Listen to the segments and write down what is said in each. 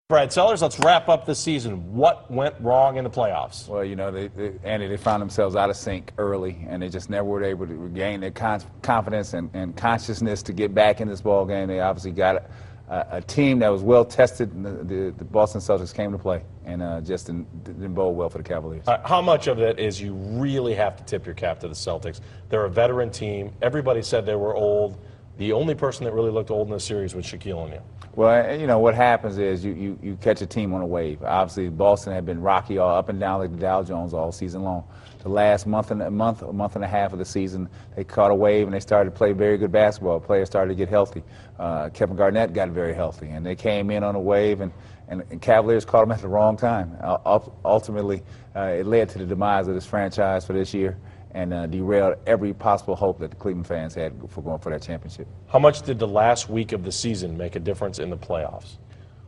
Brad Sellers, let's wrap up the season. What went wrong in the playoffs? Well, you know, Andy, they found themselves out of sync early, and they just never were able to regain their confidence and consciousness to get back in this ball game. They obviously got a team that was well tested, and the Boston Celtics came to play, and just didn't bode well for the Cavaliers. How much of it is you really have to tip your cap to the Celtics? They're a veteran team. Everybody said they were old. The only person that really looked old in the series was Shaquille O'Neal. Well, you know, what happens is you catch a team on a wave. Obviously, Boston had been rocky all up and down like the Dow Jones all season long. The last month and a half of the season, they caught a wave and they started to play very good basketball. Players started to get healthy. Kevin Garnett got very healthy, and they came in on a wave, and Cavaliers caught them at the wrong time. Ultimately, it led to the demise of this franchise for this year, and derailed every possible hope that the Cleveland fans had for going for that championship. How much did the last week of the season make a difference in the playoffs?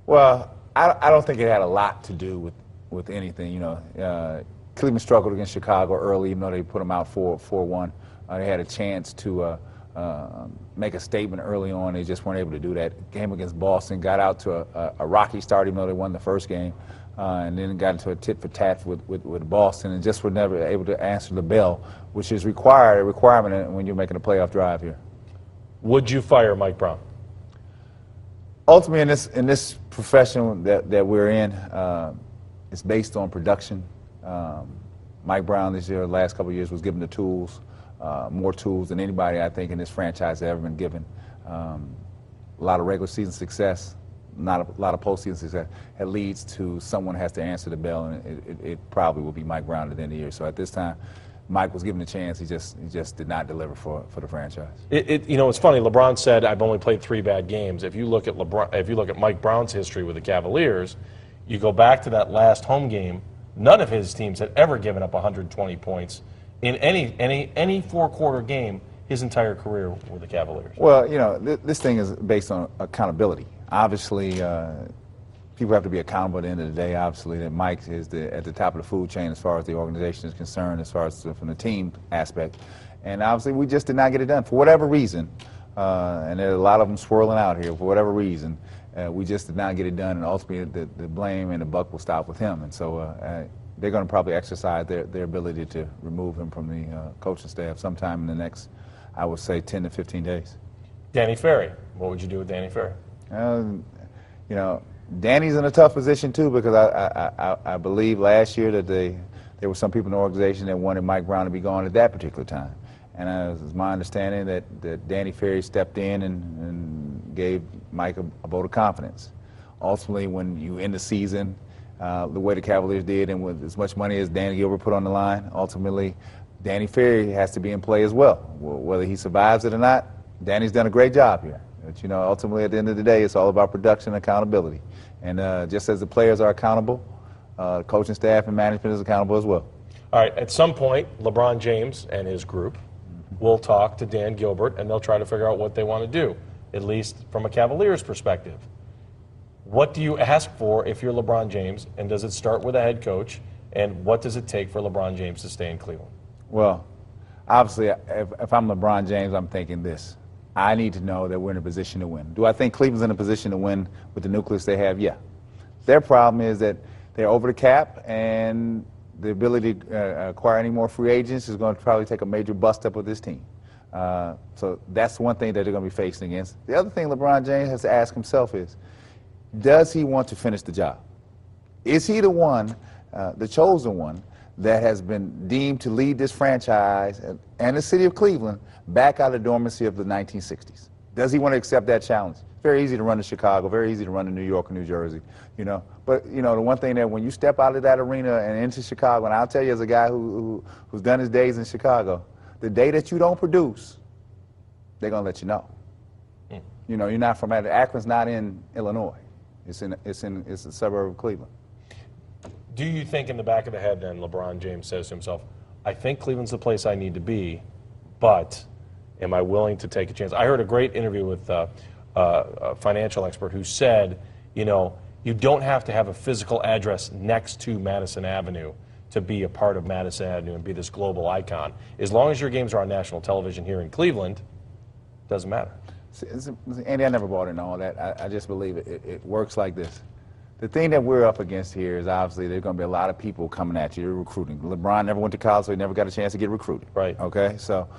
Well, I don't think it had a lot to do with anything. You know, Cleveland struggled against Chicago early, even though they put them out 4-1. They had a chance to make a statement early on. They just weren't able to do that. Game against Boston, got out to a rocky start, even though they won the first game. And then got into a tit-for-tat with Boston, and just were never able to answer the bell, which is a requirement when you're making a playoff drive here. Would you fire Mike Brown? Ultimately, in this profession that we're in, it's based on production. Mike Brown this year, the last couple of years, was given the tools, more tools than anybody I think in this franchise has ever been given. A lot of regular season success. Not a lot of postseason success. It leads to someone has to answer the bell, and it probably will be Mike Brown at the end of the year. So at this time, Mike was given a chance. He just did not deliver for the franchise. You know, it's funny. LeBron said, "I've only played 3 bad games." If you look at Mike Brown's history with the Cavaliers, you go back to that last home game. None of his teams had ever given up 120 points in any 4-quarter game his entire career with the Cavaliers. Well, you know, this thing is based on accountability. Obviously, people have to be accountable at the end of the day. Obviously, that Mike is at the top of the food chain as far as the organization is concerned, as far as from the team aspect. And obviously, we just did not get it done for whatever reason. And there are a lot of them swirling out here for whatever reason. We just did not get it done, and ultimately, the blame and the buck will stop with him. And so they're going to probably exercise their ability to remove him from the coaching staff sometime in the next, I would say, 10 to 15 days. Danny Ferry. What would you do with Danny Ferry? You know, Danny's in a tough position too, because I believe last year that there were some people in the organization that wanted Mike Brown to be gone at that particular time, and it's my understanding that Danny Ferry stepped in and gave Mike a vote of confidence. Ultimately, when you end the season the way the Cavaliers did, and with as much money as Danny Gilbert put on the line, ultimately Danny Ferry has to be in play as well. Whether he survives it or not, Danny's done a great job here. But, you know, ultimately, at the end of the day, it's all about production and accountability. And just as the players are accountable, the coaching staff and management is accountable as well. All right, at some point, LeBron James and his group will talk to Dan Gilbert, and they'll try to figure out what they want to do, at least from a Cavaliers perspective. What do you ask for if you're LeBron James, and does it start with a head coach, and what does it take for LeBron James to stay in Cleveland? Well, obviously, if I'm LeBron James, I'm thinking this. I need to know that we're in a position to win. Do I think Cleveland's in a position to win with the nucleus they have? Yeah. Their problem is that they're over the cap, and the ability to acquire any more free agents is going to probably take a major bust up with this team. So that's one thing that they're going to be facing against. The other thing LeBron James has to ask himself is, does he want to finish the job? Is he the one, the chosen one, that has been deemed to lead this franchise and the city of Cleveland back out of the dormancy of the 1960s? Does he want to accept that challenge? Very easy to run to Chicago, very easy to run to New York and New Jersey, you know. But, you know, the one thing that when you step out of that arena and into Chicago, and I'll tell you as a guy who's done his days in Chicago, the day that you don't produce, they're going to let you know. You know, you're not from Akron's not in Illinois. It's a suburb of Cleveland. Do you think in the back of the head then LeBron James says to himself, I think Cleveland's the place I need to be, but am I willing to take a chance? I heard a great interview with a financial expert who said, you know, you don't have to have a physical address next to Madison Avenue to be a part of Madison Avenue and be this global icon. As long as your games are on national television here in Cleveland, it doesn't matter. Andy, I never bought into all that. I just believe it works like this. The thing that we're up against here is obviously there's going to be a lot of people coming at you recruiting. LeBron never went to college, so he never got a chance to get recruited. Right. Okay, so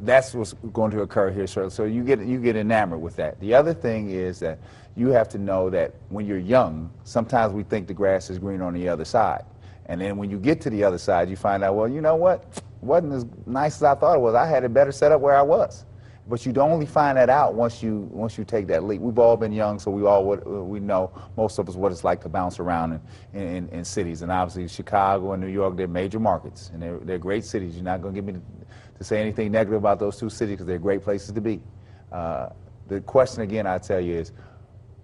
that's what's going to occur here. So you get enamored with that. The other thing is that you have to know that when you're young, sometimes we think the grass is green on the other side, and then when you get to the other side, you find out, well, you know what? It wasn't as nice as I thought it was. I had it better set up where I was. But you don't only find that out once you take that leap. We've all been young, so we know, most of us, what it's like to bounce around in cities. And obviously Chicago and New York, they're major markets, and they're great cities. You're not going to get me to say anything negative about those two cities because they're great places to be. The question, again, I tell you is,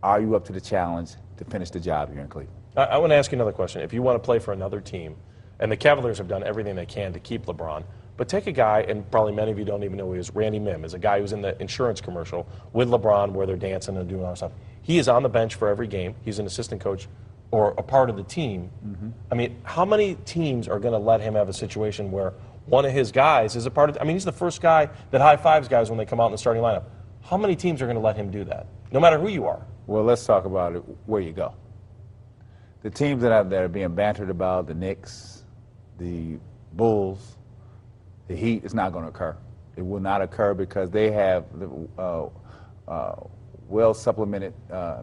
are you up to the challenge to finish the job here in Cleveland? I want to ask you another question. If you want to play for another team, and the Cavaliers have done everything they can to keep LeBron, but take a guy, and probably many of you don't even know who he is, Randy Mim, is a guy who's in the insurance commercial with LeBron where they're dancing and doing all that stuff. He is on the bench for every game. He's an assistant coach or a part of the team. Mm-hmm. I mean, how many teams are going to let him have a situation where one of his guys is a part of, I mean, he's the first guy that high-fives guys when they come out in the starting lineup. How many teams are going to let him do that, no matter who you are? Well, let's talk about it, where you go. The teams that are being bantered about, the Knicks, the Bulls, the Heat, is not going to occur. It will not occur because they have well-supplemented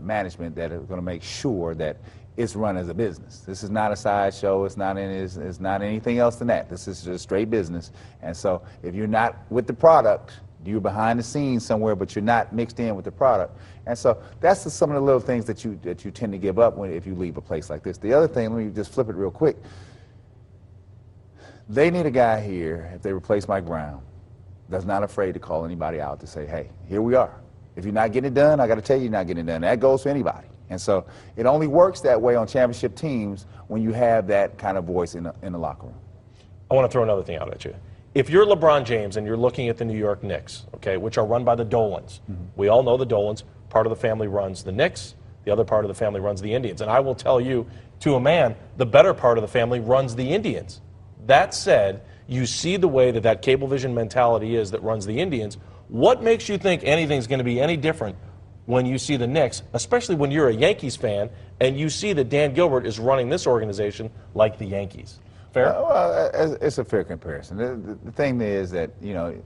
management that is going to make sure that it's run as a business. This is not a sideshow. It's not anything else than that. This is just straight business. And so if you're not with the product, you're behind the scenes somewhere, but you're not mixed in with the product. And so that's some of the little things that you tend to give up if you leave a place like this. The other thing, let me just flip it real quick. They need a guy here, if they replace Mike Brown, that's not afraid to call anybody out to say, hey, here we are. If you're not getting it done, I got to tell you you're not getting it done. That goes for anybody. And so it only works that way on championship teams when you have that kind of voice in the locker room. I want to throw another thing out at you. If you're LeBron James and you're looking at the New York Knicks, okay, which are run by the Dolans, we all know the Dolans, part of the family runs the Knicks, the other part of the family runs the Indians. And I will tell you, to a man, the better part of the family runs the Indians. That said, you see the way that Cablevision mentality is that runs the Indians. What makes you think anything's going to be any different when you see the Knicks, especially when you're a Yankees fan and you see that Dan Gilbert is running this organization like the Yankees? Fair? Well, it's a fair comparison. The thing is that, you know,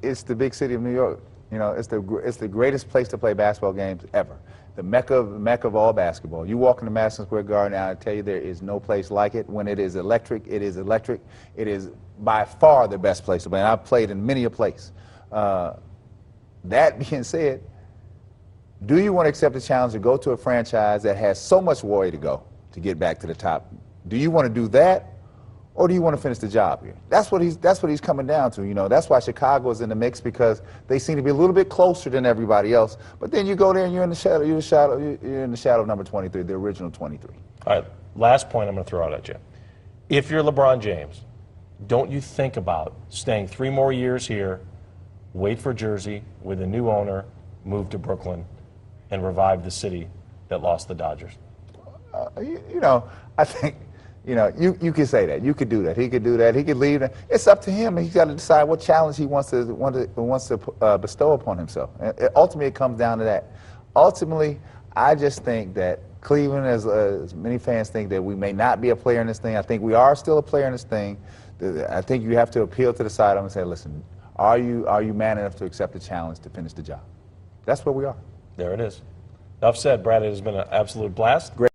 it's the big city of New York. You know, it's the greatest place to play basketball games ever. The mecca of all basketball. You walk into Madison Square Garden, and I tell you, there is no place like it. When it is electric, it is electric. It is by far the best place to play, and I've played in many a place. That being said, do you want to accept the challenge to go to a franchise that has so much way to go to get back to the top? Do you want to do that, or do you want to finish the job here? That's what he's coming down to. You know, that's why Chicago is in the mix, because they seem to be a little bit closer than everybody else. But then you go there and you're in the shadow. You're in the shadow of number 23, the original 23. All right. Last point I'm going to throw out at you. If you're LeBron James, don't you think about staying 3 more years here, wait for Jersey with a new owner, move to Brooklyn, and revive the city that lost the Dodgers? You know, I think. You know, you could say that. You could do that. He could do that. He could leave. It's up to him. He's got to decide what challenge he wants to bestow upon himself. And ultimately, it comes down to that. Ultimately, I just think that Cleveland, as many fans think that we may not be a player in this thing, I think we are still a player in this thing. I think you have to appeal to the sideline and say, listen, are you man enough to accept the challenge to finish the job? That's where we are. There it is. Enough said, Brad. It has been an absolute blast. Great.